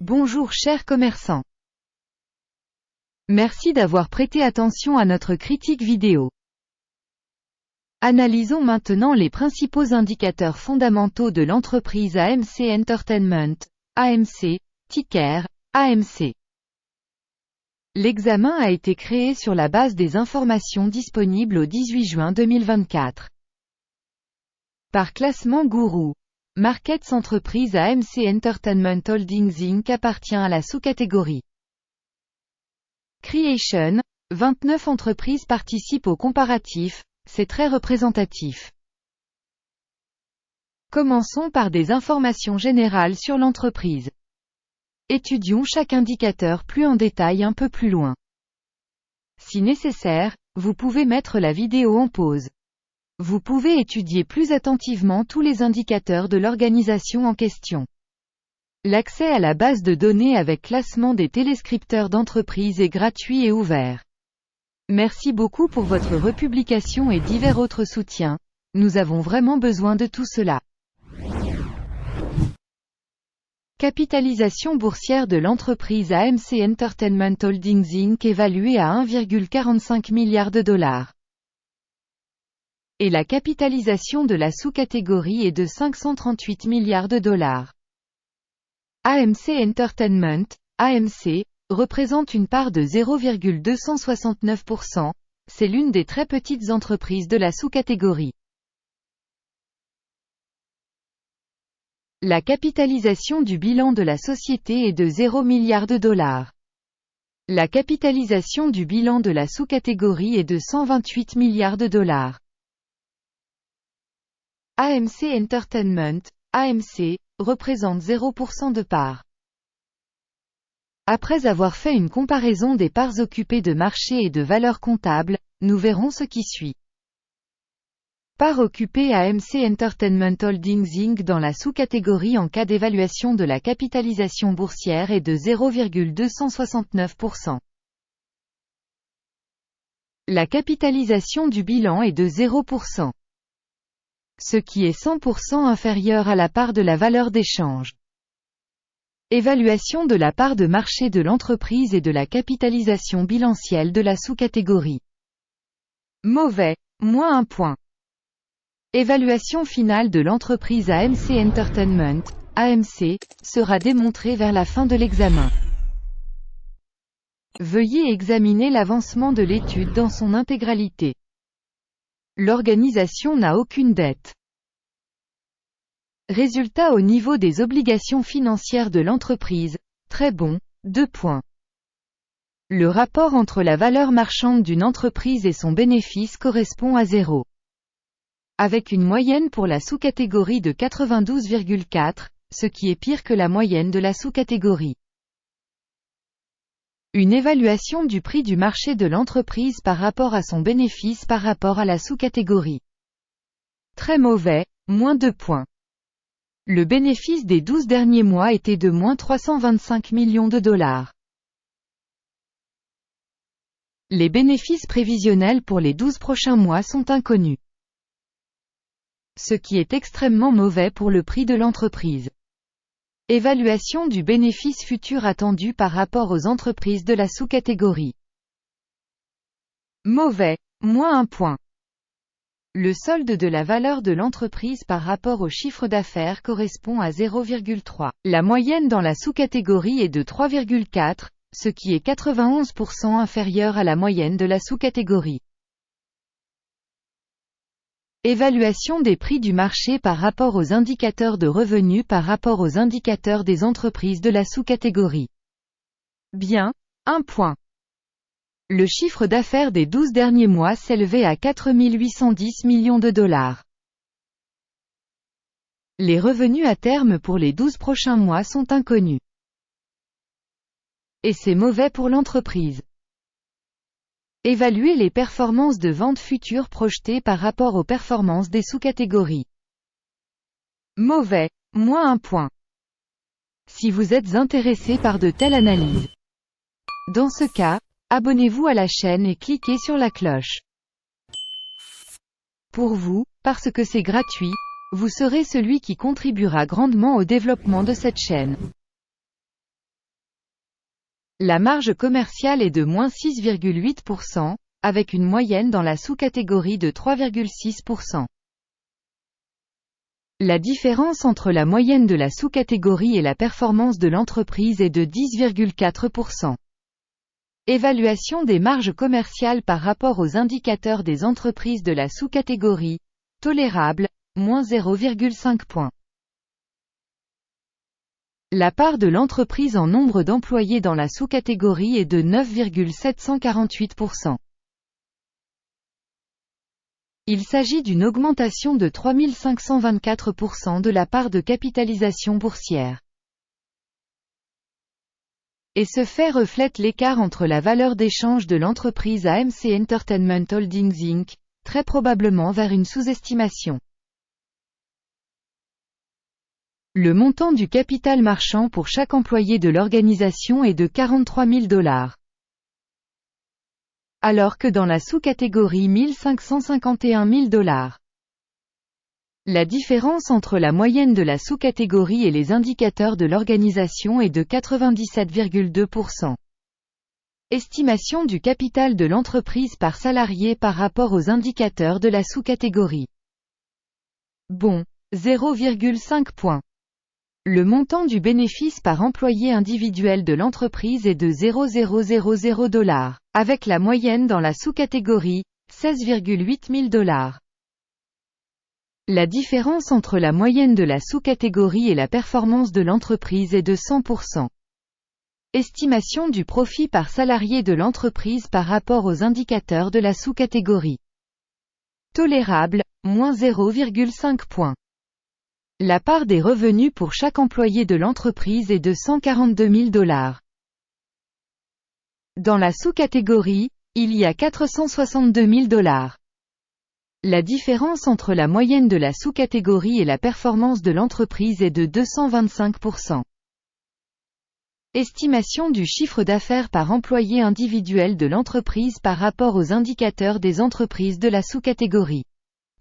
Bonjour chers commerçants. Merci d'avoir prêté attention à notre critique vidéo. Analysons maintenant les principaux indicateurs fondamentaux de l'entreprise AMC Entertainment, AMC, ticker, AMC. L'examen a été créé sur la base des informations disponibles au 18 juin 2024. Par classement Gourou. Markets Entreprise AMC Entertainment Holdings Inc. appartient à la sous-catégorie Creation. 29 entreprises participent au comparatif, c'est très représentatif. Commençons par des informations générales sur l'entreprise. Étudions chaque indicateur plus en détail un peu plus loin. Si nécessaire, vous pouvez mettre la vidéo en pause. Vous pouvez étudier plus attentivement tous les indicateurs de l'organisation en question. L'accès à la base de données avec classement des téléscripteurs d'entreprise est gratuit et ouvert. Merci beaucoup pour votre republication et divers autres soutiens. Nous avons vraiment besoin de tout cela. Capitalisation boursière de l'entreprise AMC Entertainment Holdings Inc. évaluée à 1,45 milliard de dollars. Et la capitalisation de la sous-catégorie est de 538 milliards de dollars. AMC Entertainment, AMC, représente une part de 0,269%, c'est l'une des très petites entreprises de la sous-catégorie. La capitalisation du bilan de la société est de 0 milliard de dollars. La capitalisation du bilan de la sous-catégorie est de 128 milliards de dollars. AMC Entertainment, AMC, représente 0% de parts. Après avoir fait une comparaison des parts occupées de marché et de valeur comptable, nous verrons ce qui suit. Part occupée AMC Entertainment Holdings Inc. dans la sous-catégorie en cas d'évaluation de la capitalisation boursière est de 0,269%. La capitalisation du bilan est de 0%. Ce qui est 100% inférieur à la part de la valeur d'échange. Évaluation de la part de marché de l'entreprise et de la capitalisation bilancielle de la sous-catégorie. Mauvais, moins 1 point. Évaluation finale de l'entreprise AMC Entertainment, AMC, sera démontrée vers la fin de l'examen. Veuillez examiner l'avancement de l'étude dans son intégralité. L'organisation n'a aucune dette. Résultat au niveau des obligations financières de l'entreprise, très bon, 2 points. Le rapport entre la valeur marchande d'une entreprise et son bénéfice correspond à 0. Avec une moyenne pour la sous-catégorie de 92,4, ce qui est pire que la moyenne de la sous-catégorie. Une évaluation du prix du marché de l'entreprise par rapport à son bénéfice par rapport à la sous-catégorie. Très mauvais, moins 2 points. Le bénéfice des 12 derniers mois était de moins 325 millions de dollars. Les bénéfices prévisionnels pour les 12 prochains mois sont inconnus. Ce qui est extrêmement mauvais pour le prix de l'entreprise. Évaluation du bénéfice futur attendu par rapport aux entreprises de la sous-catégorie. Mauvais, moins 1 point. Le solde de la valeur de l'entreprise par rapport au chiffre d'affaires correspond à 0,3. La moyenne dans la sous-catégorie est de 3,4, ce qui est 91% inférieur à la moyenne de la sous-catégorie. Évaluation des prix du marché par rapport aux indicateurs de revenus par rapport aux indicateurs des entreprises de la sous-catégorie. Bien, 1 point. Le chiffre d'affaires des 12 derniers mois s'élevait à 4 810 millions de dollars. Les revenus à terme pour les 12 prochains mois sont inconnus. Et c'est mauvais pour l'entreprise. Évaluer les performances de vente futures projetées par rapport aux performances des sous-catégories. Mauvais, moins 1 point. Si vous êtes intéressé par de telles analyses. Dans ce cas, abonnez-vous à la chaîne et cliquez sur la cloche. Pour vous, parce que c'est gratuit, vous serez celui qui contribuera grandement au développement de cette chaîne. La marge commerciale est de moins 6,8%, avec une moyenne dans la sous-catégorie de 3,6%. La différence entre la moyenne de la sous-catégorie et la performance de l'entreprise est de 10,4%. Évaluation des marges commerciales par rapport aux indicateurs des entreprises de la sous-catégorie, tolérable, moins 0,5 points. La part de l'entreprise en nombre d'employés dans la sous-catégorie est de 9,748%. Il s'agit d'une augmentation de 3524% de la part de capitalisation boursière. Et ce fait reflète l'écart entre la valeur d'échange de l'entreprise AMC Entertainment Holdings Inc., très probablement vers une sous-estimation. Le montant du capital marchand pour chaque employé de l'organisation est de 43 000 $. Alors que dans la sous-catégorie 1 551 000 $. La différence entre la moyenne de la sous-catégorie et les indicateurs de l'organisation est de 97,2%. Estimation du capital de l'entreprise par salarié par rapport aux indicateurs de la sous-catégorie. Bon, 0,5 points. Le montant du bénéfice par employé individuel de l'entreprise est de 0,000 $, avec la moyenne dans la sous-catégorie, 16,8 000 $. La différence entre la moyenne de la sous-catégorie et la performance de l'entreprise est de 100%. Estimation du profit par salarié de l'entreprise par rapport aux indicateurs de la sous-catégorie. Tolérable, moins 0,5 points. La part des revenus pour chaque employé de l'entreprise est de 142 000 $. Dans la sous-catégorie, il y a 462 000 $. La différence entre la moyenne de la sous-catégorie et la performance de l'entreprise est de 225%. Estimation du chiffre d'affaires par employé individuel de l'entreprise par rapport aux indicateurs des entreprises de la sous-catégorie.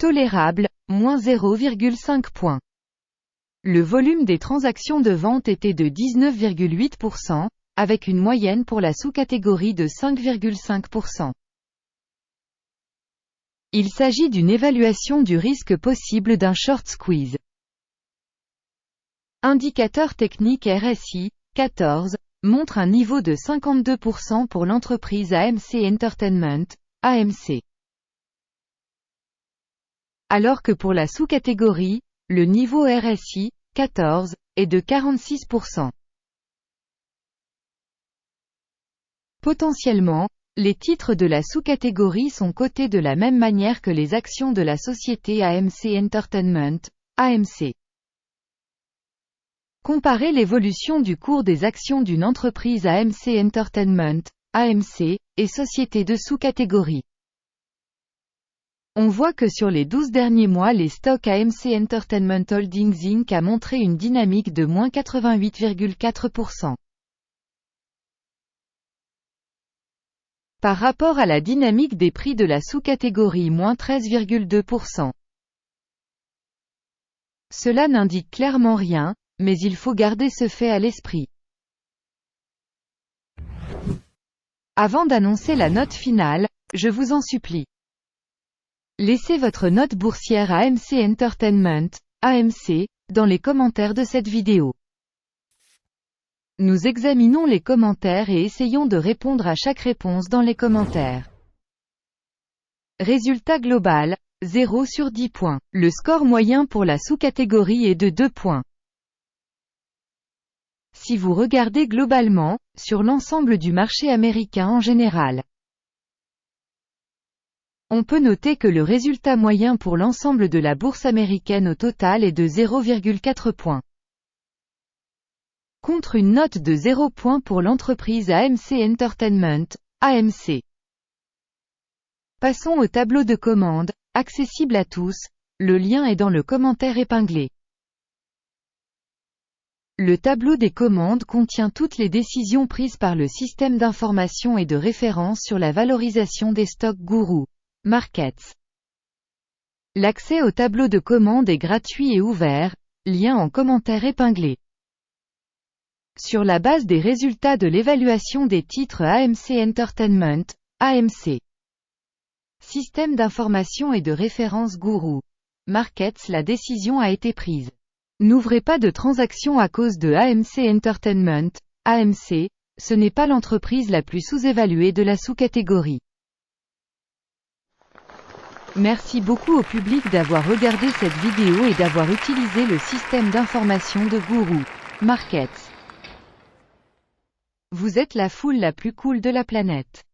Tolérable, moins 0,5 points. Le volume des transactions de vente était de 19,8%, avec une moyenne pour la sous-catégorie de 5,5%. Il s'agit d'une évaluation du risque possible d'un short squeeze. Indicateur technique RSI, 14, montre un niveau de 52% pour l'entreprise AMC Entertainment, AMC. Alors que pour la sous-catégorie, le niveau RSI, 14, est de 46%. Potentiellement, les titres de la sous-catégorie sont cotés de la même manière que les actions de la société AMC Entertainment, AMC. Comparez l'évolution du cours des actions d'une entreprise AMC Entertainment, AMC, et société de sous-catégorie. On voit que sur les 12 derniers mois les stocks AMC Entertainment Holdings Inc. a montré une dynamique de moins 88,4%. Par rapport à la dynamique des prix de la sous-catégorie moins 13,2%. Cela n'indique clairement rien, mais il faut garder ce fait à l'esprit. Avant d'annoncer la note finale, je vous en supplie. Laissez votre note boursière à AMC Entertainment, AMC, dans les commentaires de cette vidéo. Nous examinons les commentaires et essayons de répondre à chaque réponse dans les commentaires. Résultat global, 0 sur 10 points. Le score moyen pour la sous-catégorie est de 2 points. Si vous regardez globalement, sur l'ensemble du marché américain en général, on peut noter que le résultat moyen pour l'ensemble de la bourse américaine au total est de 0,4 points. Contre une note de 0 points pour l'entreprise AMC Entertainment, AMC. Passons au tableau de commande, accessible à tous, le lien est dans le commentaire épinglé. Le tableau des commandes contient toutes les décisions prises par le système d'information et de référence sur la valorisation des stocks Guru Markets. L'accès au tableau de commande est gratuit et ouvert, lien en commentaire épinglé. Sur la base des résultats de l'évaluation des titres AMC Entertainment, AMC. Système d'information et de référence Guru Markets. La décision a été prise. N'ouvrez pas de transaction à cause de AMC Entertainment, AMC, ce n'est pas l'entreprise la plus sous-évaluée de la sous-catégorie. Merci beaucoup au public d'avoir regardé cette vidéo et d'avoir utilisé le système d'information de Guru Markets. Vous êtes la foule la plus cool de la planète.